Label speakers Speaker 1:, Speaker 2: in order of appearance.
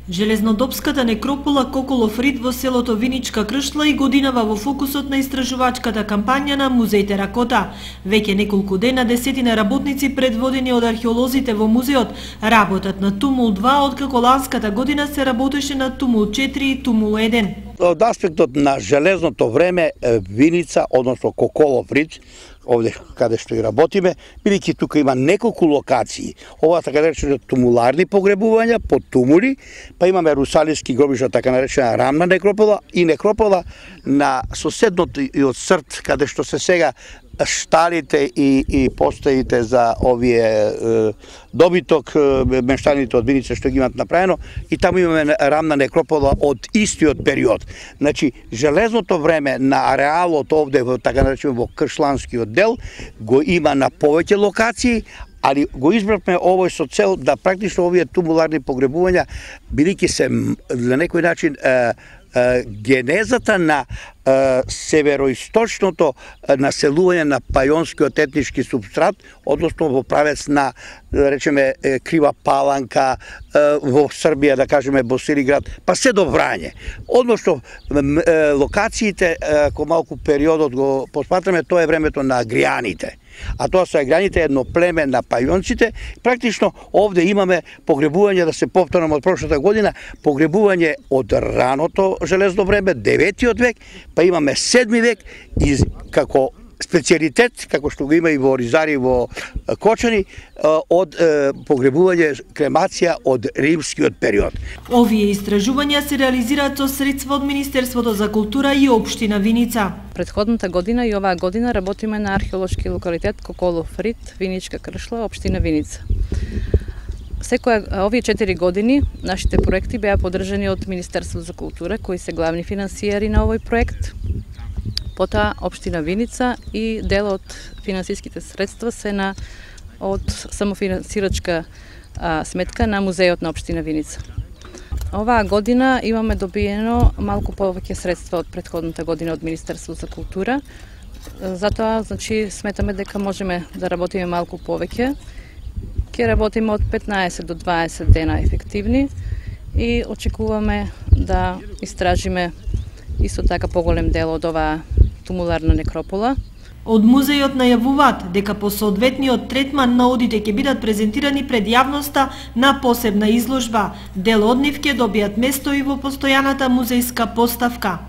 Speaker 1: Железнодопската некропола Коколов рид во селото Виничка Кршла и годинава во фокусот на истражувачката кампања на Музеј Теракота. Веќе неколку дена десетина работници предводени од археолозите во музеот работат на Тумул 2, откако ланската година се работеше на Тумул 4 и Тумул 1.
Speaker 2: Од аспектот на железното време, Виница, односно Коколов рид, овде каде што и работиме, бидејќи тука има неколку локации. Ова така наречени тумуларни погребувања по тумули, па имаме русалиски гробишта, така наречена рамна некропола и некропола на соседното и од Срт, каде што се сега шталите и постоите за овие добиток, мештаните од Виница што ги имат направено, и таму имаме рамна некропола од истиот период. Значи, железното време на ареалот овде, така наречено во Кршланскиот дел, го има на повеќе локации, али го избравме овој со цел да практично овие тумуларни погребувања, бидејќи се на некој начин генезата на североисточното населување на пајонскиот етнички субстрат, односно во правец на, да речеме, Крива Паланка, во Србија, да кажеме, Босилиград, па се до Врање. Односно, локациите, ако малку периодот го посматраме, тоа е времето на агријаните. А тоа се агријаните, едно племе на пајонците. Практично, овде имаме погребување, да се повторам од прошлата година, погребување од раното железно време, 9-тиот век, па имаме 7 век и како специјалитет, како што го има и во Ризари, во Кочани, од погребување кремација од римскиот период.
Speaker 1: Овие истражувања се реализираат со средства од Министерството за култура и општина Виница.
Speaker 3: Предходната година и оваа година работиме на археолошки локалитет Коколов рид, Виничка Кршла, општина Виница. Овие 4 години нашите проекти беа поддржани од Министерството за култура, кои се главни финансиери на овој проект. Потоа општина Виница и дел од финансиските средства се од самофинансирачка сметка на музејот на општина Виница. Оваа година имаме добиено малку повеќе средства од претходната година од Министерството за култура. Затоа, значи, сметаме дека можеме да работиме малку повеќе. Ќе работиме од 15 до 20 дена ефективни и очекуваме да истражиме исто така поголем дел од оваа тумуларна некропола.
Speaker 1: Од музејот најавуваат дека по соодветниот третман наудите ќе бидат презентирани пред јавноста на посебна изложба. Дел од нив ќе добијат место и во постојаната музејска поставка.